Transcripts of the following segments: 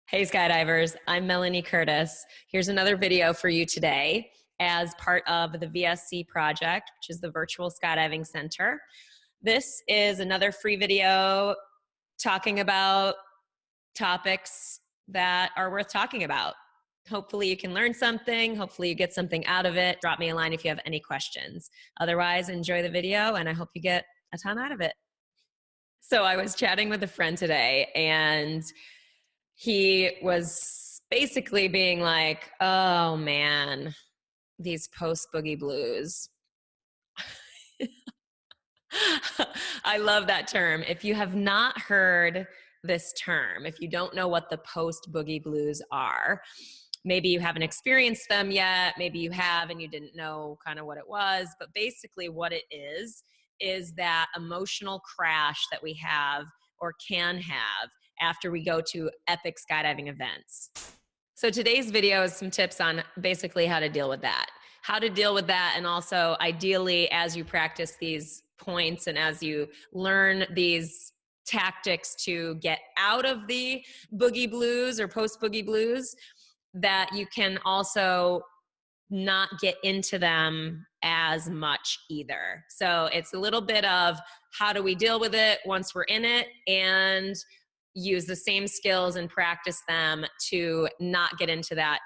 Hey skydivers, I'm Melanie Curtis. Here's another video for you today as part of the VSC project, which is the Virtual Skydiving Center. This is another free video talking about topics that are worth talking about. Hopefully you can learn something. Hopefully you get something out of it. Drop me a line if you have any questions. Otherwise, enjoy the video and I hope you get a ton out of it. So I was chatting with a friend today and he was basically being like, oh man, these post-boogie blues. I love that term. If you have not heard this term, if you don't know what the post-boogie blues are, maybe you haven't experienced them yet, maybe you have and you didn't know kind of what it was, but basically what it is that emotional crash that we have or can have after we go to epic skydiving events. So today's video is some tips on basically how to deal with that. How to deal with that, and also ideally as you practice these points and as you learn these tactics to get out of the boogie blues or post-boogie blues, that you can also not get into them as much either. So it's a little bit of how do we deal with it once we're in it, and use the same skills and practice them to not get into that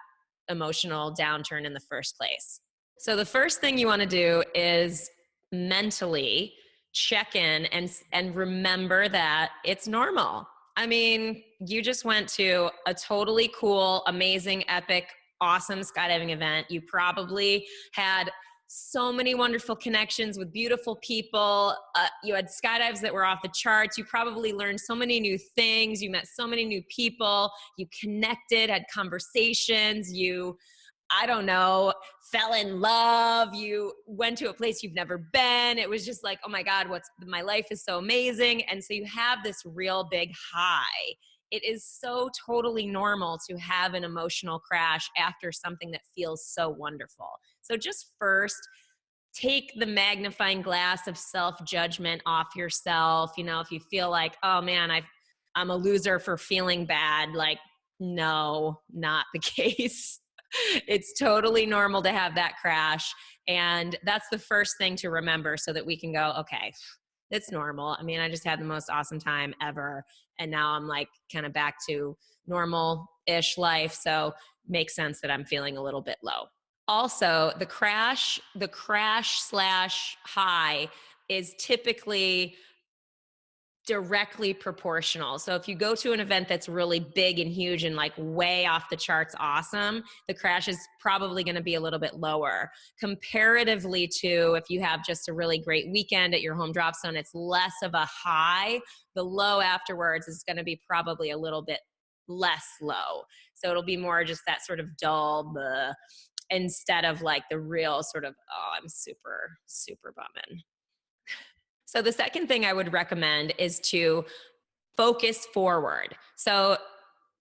emotional downturn in the first place. So the first thing you want to do is mentally check in and remember that it's normal. I mean, you just went to a totally cool, amazing, epic, awesome skydiving event. You probably had so many wonderful connections with beautiful people. You had skydives that were off the charts. You probably learned so many new things. You met so many new people. You connected, had conversations. You, I don't know, fell in love. You went to a place you've never been. It was just like, oh my God, my life is so amazing. And so you have this real big high. It is so totally normal to have an emotional crash after something that feels so wonderful. So just first, take the magnifying glass of self-judgment off yourself. You know, if you feel like, oh man, I'm a loser for feeling bad, like, no, not the case. It's totally normal to have that crash. And that's the first thing to remember so that we can go, okay, it's normal. I mean, I just had the most awesome time ever. And now I'm like kind of back to normal-ish life. So makes sense that I'm feeling a little bit low. Also, the crash slash high is typically directly proportional. So if you go to an event that's really big and huge and like way off the charts awesome, the crash is probably going to be a little bit lower. Comparatively to if you have just a really great weekend at your home drop zone, it's less of a high. The low afterwards is going to be probably a little bit less low. So it'll be more just that sort of dull, instead of like the real sort of, oh, I'm super, super bumming. So the second thing I would recommend is to focus forward. So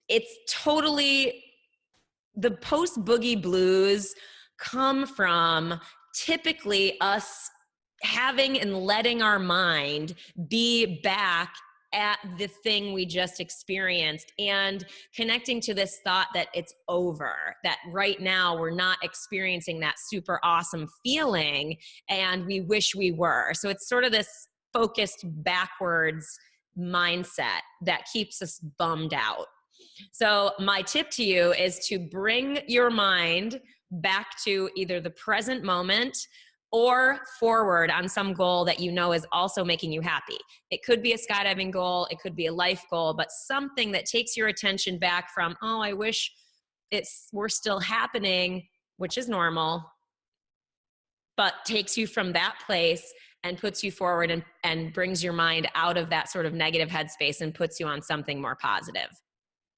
it's totally, the post-boogie blues come from typically us having and letting our mind be back at the thing we just experienced and connecting to this thought that it's over, that right now we're not experiencing that super awesome feeling and we wish we were. So it's sort of this focused backwards mindset that keeps us bummed out. So my tip to you is to bring your mind back to either the present moment or forward on some goal that you know is also making you happy. It could be a skydiving goal, it could be a life goal, but something that takes your attention back from, oh, I wish we're still happening, which is normal, but takes you from that place and puts you forward and brings your mind out of that sort of negative headspace and puts you on something more positive.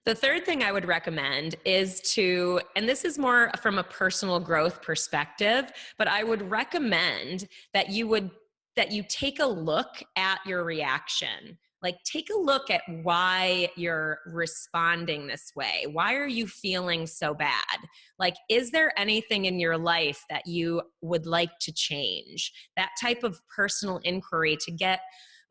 The third thing I would recommend is to, and this is more from a personal growth perspective, but I would recommend that you take a look at your reaction. Like, take a look at why you're responding this way. Why are you feeling so bad? Like, is there anything in your life that you would like to change? That type of personal inquiry to get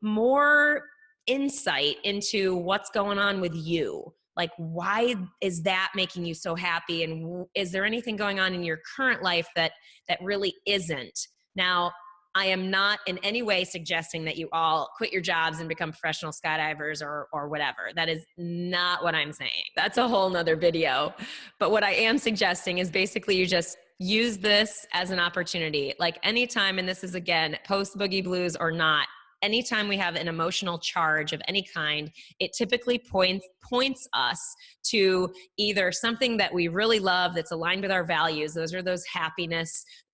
more insight into what's going on with you. Like, why is that making you so happy? And is there anything going on in your current life that really isn't? Now, I am not in any way suggesting that you all quit your jobs and become professional skydivers or whatever. That is not what I'm saying. That's a whole nother video. But what I am suggesting is basically you just use this as an opportunity. Like anytime, and this is again, post boogie blues or not, anytime we have an emotional charge of any kind, it typically points us to either something that we really love that's aligned with our values. Those are those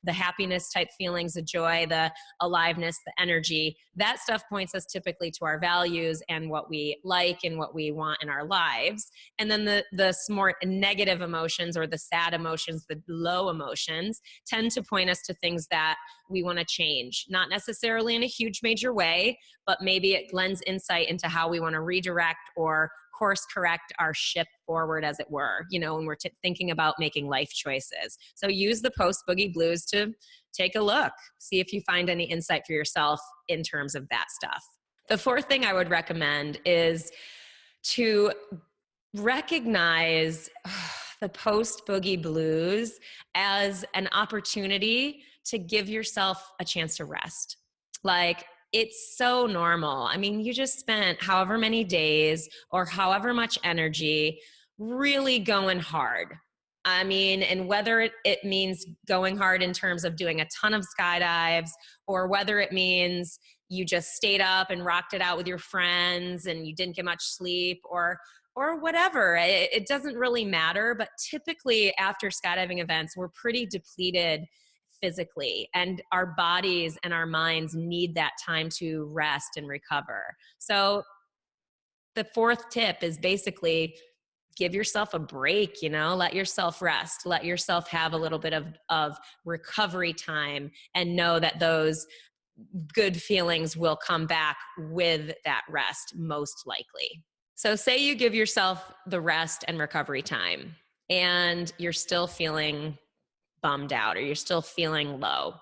the happiness type feelings, the joy, the aliveness, the energy. That stuff points us typically to our values and what we like and what we want in our lives. And then the more negative emotions or the sad emotions, the low emotions, tend to point us to things that we want to change. Not necessarily in a huge major way, but maybe it lends insight into how we want to redirect or course correct our ship forward, as it were, when we're thinking about making life choices. So use the post boogie blues to take a look, see if you find any insight for yourself in terms of that stuff. The fourth thing I would recommend is to recognize the post boogie blues as an opportunity to give yourself a chance to rest. Like, it's so normal. I mean, you just spent however many days or however much energy really going hard. I mean, and whether it means going hard in terms of doing a ton of skydives, or whether it means you just stayed up and rocked it out with your friends and you didn't get much sleep, or whatever, it doesn't really matter. But typically after skydiving events, we're pretty depleted physically, and our bodies and our minds need that time to rest and recover. So the fourth tip is basically give yourself a break, let yourself rest, let yourself have a little bit of recovery time, and know that those good feelings will come back with that rest, most likely. So say you give yourself the rest and recovery time and you're still feeling bummed out or you're still feeling low.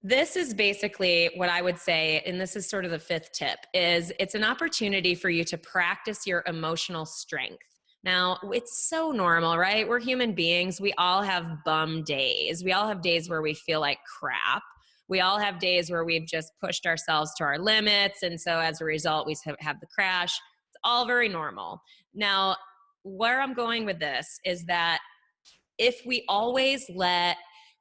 This is basically what I would say, and this is sort of the fifth tip, is it's an opportunity for you to practice your emotional strength. Now, it's so normal, right? We're human beings. We all have bum days. We all have days where we feel like crap. We all have days where we've just pushed ourselves to our limits. And so as a result, we have the crash. It's all very normal. Now, where I'm going with this is that if we always let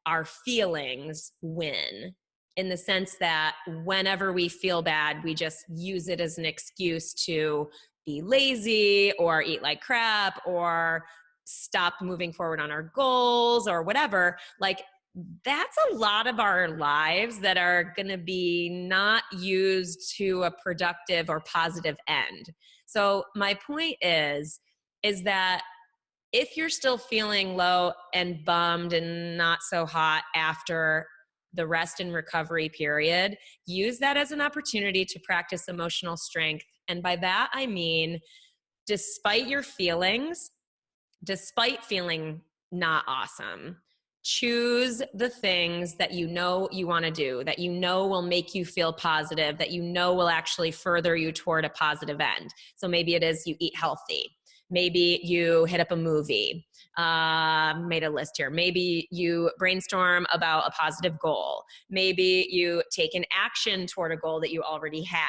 our feelings win, in the sense that whenever we feel bad, we just use it as an excuse to be lazy or eat like crap or stop moving forward on our goals or whatever, like that's a lot of our lives that are going to be not used to a productive or positive end. So my point is that if you're still feeling low and bummed and not so hot after the rest and recovery period, use that as an opportunity to practice emotional strength. And by that, I mean, despite your feelings, despite feeling not awesome, choose the things that you know you want to do, that you know will make you feel positive, that you know will actually further you toward a positive end. So maybe it is you eat healthy. Maybe you hit up a movie, made a list here. Maybe you brainstorm about a positive goal. Maybe you take an action toward a goal that you already have.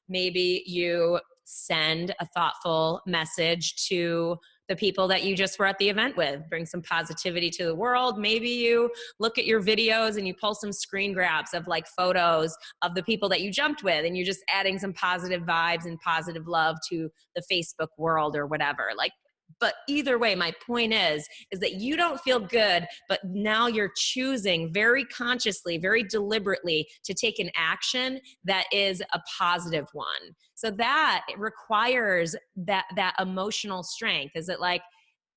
Maybe you send a thoughtful message to the people that you just were at the event with, bring some positivity to the world. Maybe you look at your videos and you pull some screen grabs of like photos of the people that you jumped with, and you're just adding some positive vibes and positive love to the Facebook world or whatever. Like, but either way, my point is that you don't feel good, but now you're choosing very consciously, very deliberately to take an action that is a positive one. So that it requires that emotional strength. Is it like,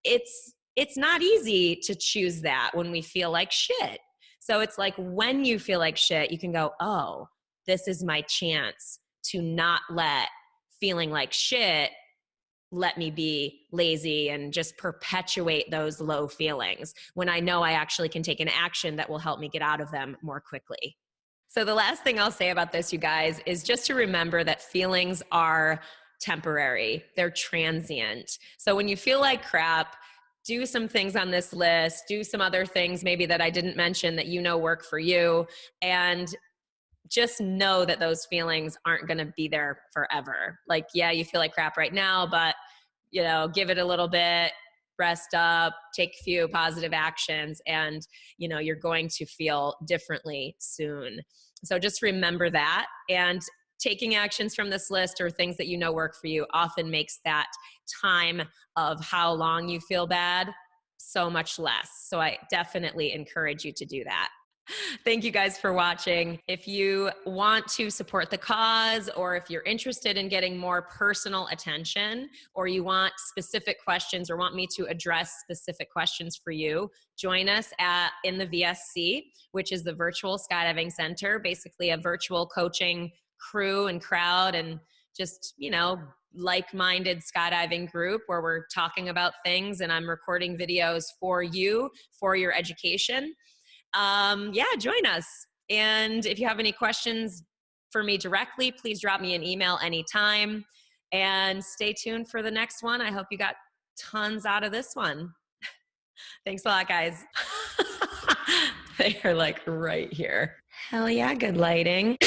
it's not easy to choose that when we feel like shit. So it's like when you feel like shit, you can go, oh, this is my chance to not let feeling like shit let me be lazy and just perpetuate those low feelings when I know I actually can take an action that will help me get out of them more quickly. So the last thing I'll say about this, you guys, is just to remember that feelings are temporary. They're transient. So when you feel like crap, do some things on this list, do some other things maybe that I didn't mention that you know work for you, and just know that those feelings aren't going to be there forever. Like, yeah, you feel like crap right now, but give it a little bit, rest up, take a few positive actions, and you're going to feel differently soon. So just remember that, and taking actions from this list or things that work for you often makes that time of how long you feel bad so much less. So I definitely encourage you to do that. Thank you guys for watching. If you want to support the cause, or if you're interested in getting more personal attention, or you want specific questions or want me to address specific questions for you, join us in the VSC, which is the Virtual Skydiving Center, basically a virtual coaching crew and crowd, and just, like-minded skydiving group where we're talking about things, and I'm recording videos for you, for your education. Join us. And if you have any questions for me directly, please drop me an email anytime, and stay tuned for the next one. I hope you got tons out of this one. Thanks a lot, guys. They are like right here. Hell yeah, good lighting.